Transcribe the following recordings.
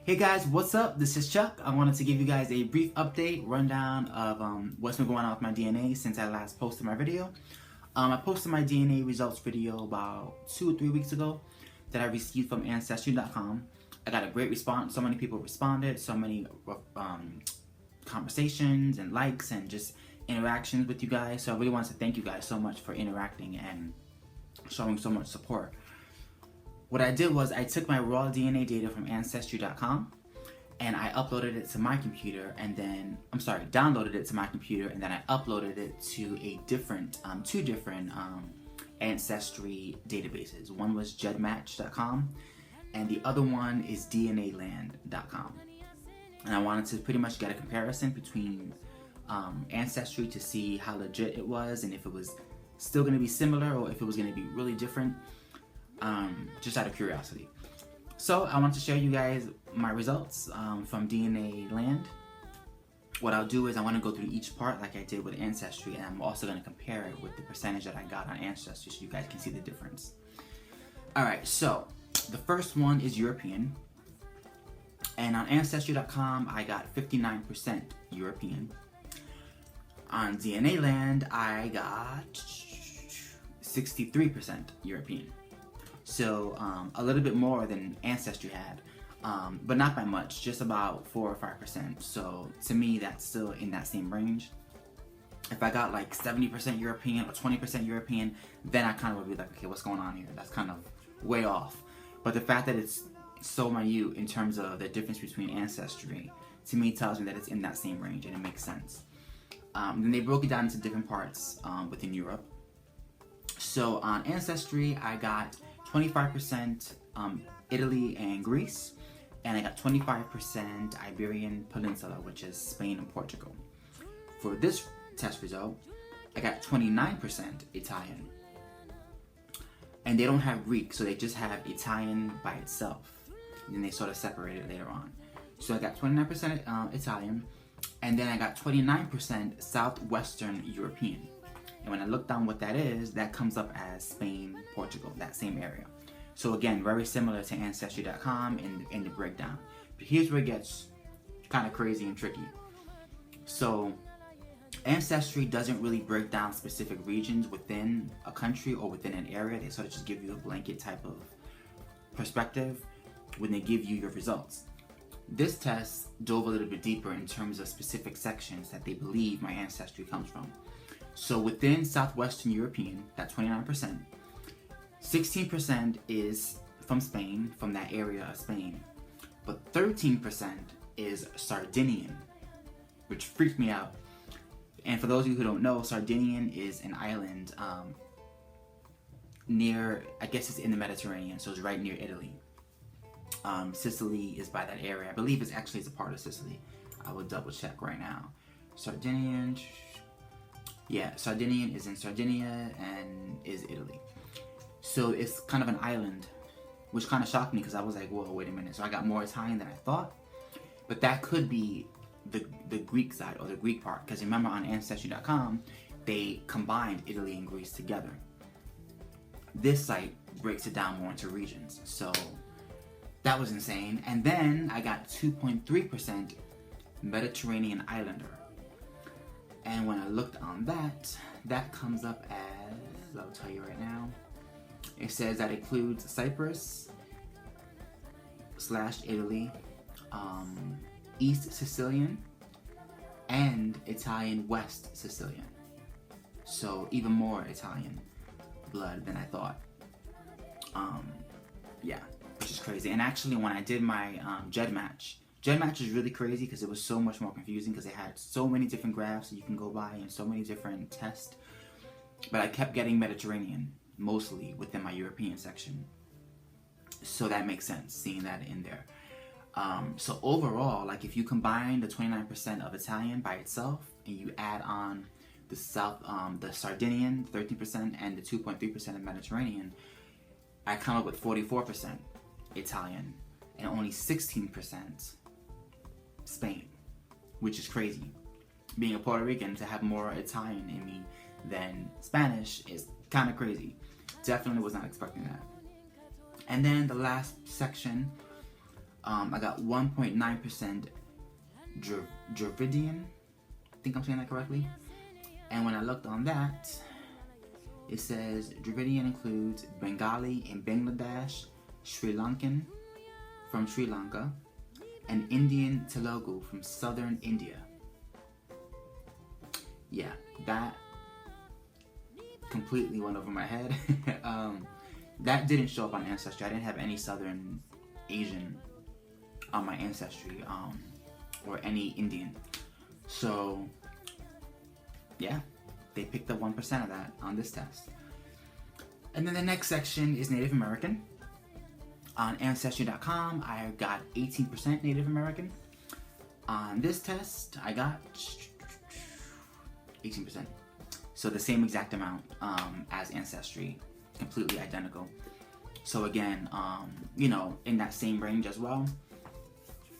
Hey guys, what's up? This is Chuck. I wanted to give you guys a brief update, rundown of what's been going on with my DNA since I last posted my video. I posted my DNA results video about 2 or 3 weeks ago that I received from ancestry.com. I got a great response. So many people responded, so many conversations and likes and just interactions with you guys. So I really want to thank you guys so much for interacting and showing so much support. What I did was I took my raw DNA data from ancestry.com and I uploaded it to my computer and then, downloaded it to my computer and then I uploaded it to a different, two different ancestry databases. One was Gedmatch.com and the other one is DnaLand.com. And I wanted to pretty much get a comparison between Ancestry to see how legit it was and if it was still going to be similar or if it was going to be really different. Just out of curiosity. So I want to show you guys my results from DnaLand. What I'll do is I want to go through each part like I did with Ancestry, and I'm also going to compare it with the percentage that I got on Ancestry so you guys can see the difference. Alright, so the first one is European, and on Ancestry.com I got 59% European. On DnaLand I got 63% European. So a little bit more than Ancestry had, but not by much, just about 4 or 5%. So to me, that's still in that same range. If I got like 70% European or 20% European, then I kind of would be like, okay, what's going on here? That's kind of way off. But the fact that it's so minute in terms of the difference between Ancestry, to me tells me that it's in that same range and it makes sense. Then they broke it down into different parts within Europe. So on Ancestry, I got 25% Italy and Greece, and I got 25% Iberian Peninsula, which is Spain and Portugal. For this test result, I got 29% Italian. And they don't have Greek, so they just have Italian by itself. And then they sort of separate it later on. So I got 29% Italian, and then I got 29% Southwestern European. And when I look down what that is, that comes up as Spain, Portugal, that same area. So again, very similar to Ancestry.com in the breakdown. But here's where it gets kind of crazy and tricky. So Ancestry doesn't really break down specific regions within a country or within an area. They sort of just give you a blanket type of perspective when they give you your results. This test dove a little bit deeper in terms of specific sections that they believe my ancestry comes from. So within Southwestern European, that 29%, 16% is from Spain, from that area of Spain. But 13% is Sardinian, which freaked me out. And for those of you who don't know, Sardinian is an island near, I guess it's in the Mediterranean, so it's right near Italy. Sicily is by that area. I believe it's a part of Sicily. I will double check right now. Sardinian. Yeah, Sardinian is in Sardinia and is Italy. So it's kind of an island, which kind of shocked me because I was like, whoa, wait a minute. So I got more Italian than I thought. But that could be the Greek side or the Greek part. Because remember on Ancestry.com, they combined Italy and Greece together. This site breaks it down more into regions. So that was insane. And then I got 2.3% Mediterranean Islander. And when I looked on that, that comes up as, I'll tell you right now, it says that includes Cyprus / Italy, East Sicilian, and Italian West Sicilian. So even more Italian blood than I thought. Yeah, which is crazy. And actually when I did my Gedmatch is really crazy because it was so much more confusing because it had so many different graphs that you can go by and so many different tests. But I kept getting Mediterranean, mostly within my European section. So that makes sense, seeing that in there. So overall, like if you combine the 29% of Italian by itself and you add on the the Sardinian, 13%, and the 2.3% of Mediterranean, I come up with 44% Italian and only 16% Spain, which is crazy. Being a Puerto Rican, to have more Italian in me than Spanish is kind of crazy. Definitely was not expecting that. And then the last section I got 1.9% Dravidian. I think I'm saying that correctly. And when I looked on that, it says Dravidian includes Bengali in Bangladesh, Sri Lankan from Sri Lanka, and Indian Telugu from southern India. Yeah, that completely went over my head. That didn't show up on Ancestry. I didn't have any Southern Asian on my Ancestry, or any Indian. So, yeah, they picked up 1% of that on this test. And then the next section is Native American. On Ancestry.com, I got 18% Native American. On this test, I got 18%. So the same exact amount as Ancestry, completely identical. So again, in that same range as well,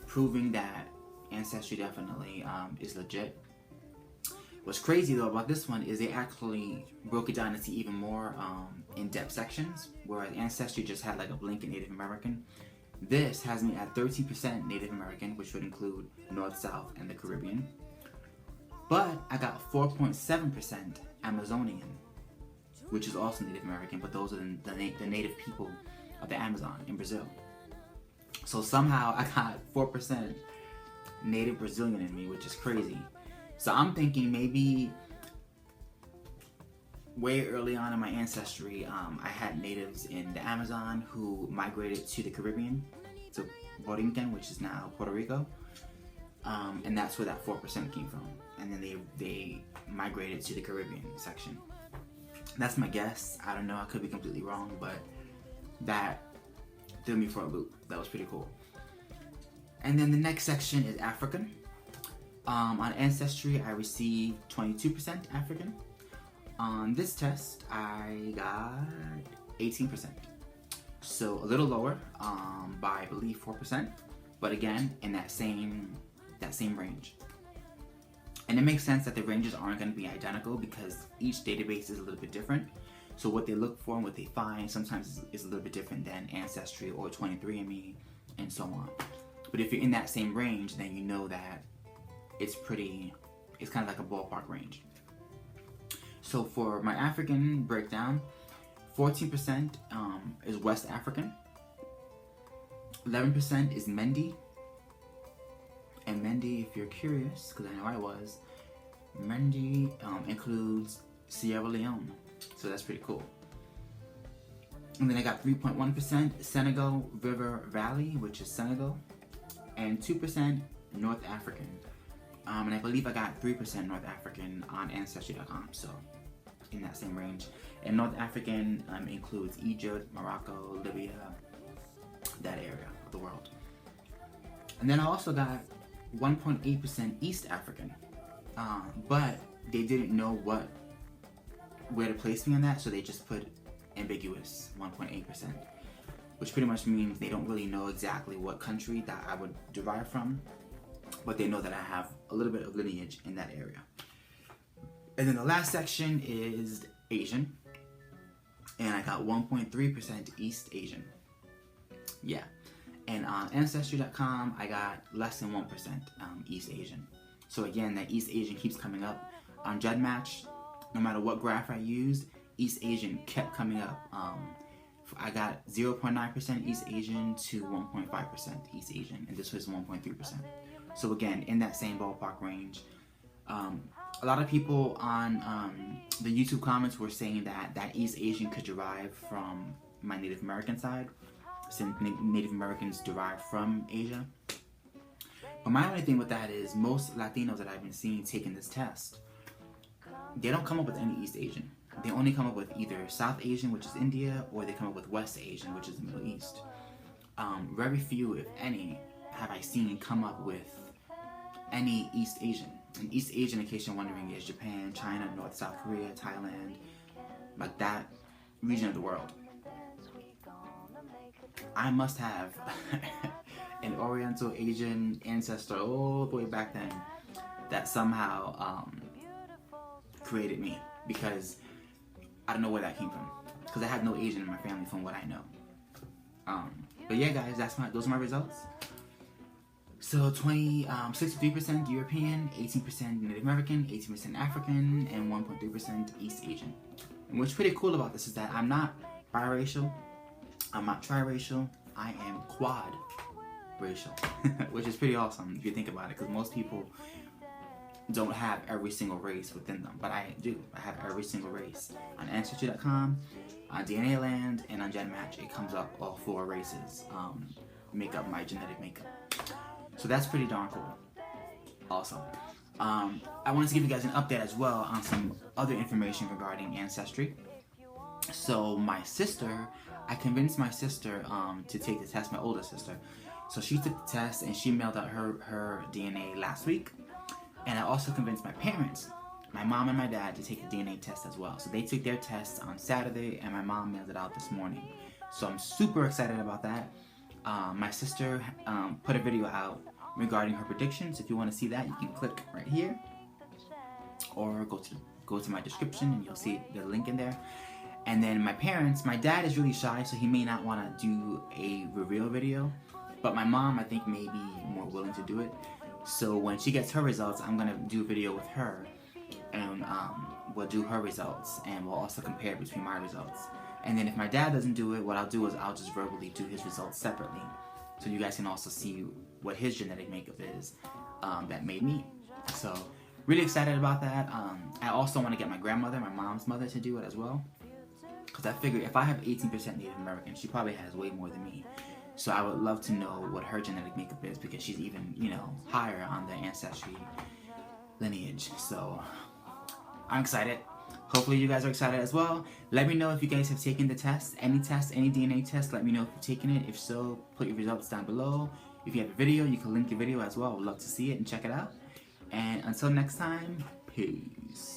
proving that Ancestry definitely is legit. What's crazy though about this one is they actually broke it down into even more in-depth sections, whereas Ancestry just had like a blanket Native American. This has me at 13% Native American, which would include North, South, and the Caribbean. But I got 4.7% Amazonian, which is also Native American, but those are the native people of the Amazon in Brazil. So somehow I got 4% Native Brazilian in me, which is crazy. So I'm thinking maybe way early on in my Ancestry, I had natives in the Amazon who migrated to the Caribbean, to Puerto Rican, which is now Puerto Rico. And that's where that 4% came from. And then they migrated to the Caribbean section. That's my guess. I don't know. I could be completely wrong, but that threw me for a loop. That was pretty cool. And then the next section is African. On Ancestry, I received 22% African. On this test, I got 18%. So a little lower by, I believe, 4%. But again, in that same range. And it makes sense that the ranges aren't going to be identical because each database is a little bit different. So what they look for and what they find sometimes is a little bit different than Ancestry or 23andMe and so on. But if you're in that same range, then you know that it's kind of like a ballpark range. So for my African breakdown, 14% is West African, 11% is Mendi. And Mendi, if you're curious, because I know I was, Mendi includes Sierra Leone. So that's pretty cool. And then I got 3.1% Senegal River Valley, which is Senegal, and 2% North African. And I believe I got 3% North African on Ancestry.com, so in that same range. And North African includes Egypt, Morocco, Libya, that area of the world. And then I also got 1.8% East African, but they didn't know where to place me on that, so they just put ambiguous 1.8%, which pretty much means they don't really know exactly what country that I would derive from, but they know that I have a little bit of lineage in that area. And then the last section is Asian, and I got 1.3% East Asian. Yeah. And on Ancestry.com, I got less than 1% East Asian. So again, that East Asian keeps coming up. On Gedmatch, no matter what graph I used, East Asian kept coming up. I got 0.9% East Asian to 1.5% East Asian, and this was 1.3%. So again, in that same ballpark range. A lot of people on the YouTube comments were saying that East Asian could derive from my Native American side, since Native Americans derive from Asia. But my only thing with that is most Latinos that I've been seeing taking this test, they don't come up with any East Asian. They only come up with either South Asian, which is India, or they come up with West Asian, which is the Middle East. Very few, if any, have I seen come up with any East Asian. And East Asian, in case you're wondering, is Japan, China, North, South Korea, Thailand, like that region of the world. I must have an Oriental Asian ancestor all the way back then that somehow created me, because I don't know where that came from, because I have no Asian in my family from what I know. But yeah, guys, those are my results. So 63% European, 18% Native American, 18% African, and 1.3% East Asian. And what's pretty cool about this is that I'm not biracial, I'm not triracial, I am quad racial, which is pretty awesome if you think about it, because most people don't have every single race within them, but I do. I have every single race. On Ancestry.com, on DnaLand, and on Gedmatch, it comes up all 4 races make up my genetic makeup. So that's pretty darn cool. Awesome. I wanted to give you guys an update as well on some other information regarding ancestry. So my sister, I convinced my sister to take the test, my older sister. So she took the test and she mailed out her DNA last week. And I also convinced my parents, my mom and my dad, to take a DNA test as well. So they took their test on Saturday and my mom mailed it out this morning. So I'm super excited about that. My sister put a video out regarding her predictions. If you want to see that, you can click right here, or go to my description and you'll see the link in there. And then my parents, my dad is really shy, so he may not want to do a reveal video, but my mom, I think, may be more willing to do it. So when she gets her results, I'm gonna do a video with her, and we'll do her results, and we'll also compare between my results. And then if my dad doesn't do it, what I'll do is I'll just verbally do his results separately, so you guys can also see what his genetic makeup is that made me. So really excited about that. I also want to get my grandmother, my mom's mother, to do it as well, because I figure if I have 18% Native American, she probably has way more than me. So I would love to know what her genetic makeup is, because she's even, you know, higher on the ancestry lineage. So I'm excited. Hopefully you guys are excited as well. Let me know if you guys have taken the test, any DNA test. Let me know if you've taken it. If so, put your results down below. If you have a video, you can link your video as well. I would love to see it and check it out. And until next time, peace.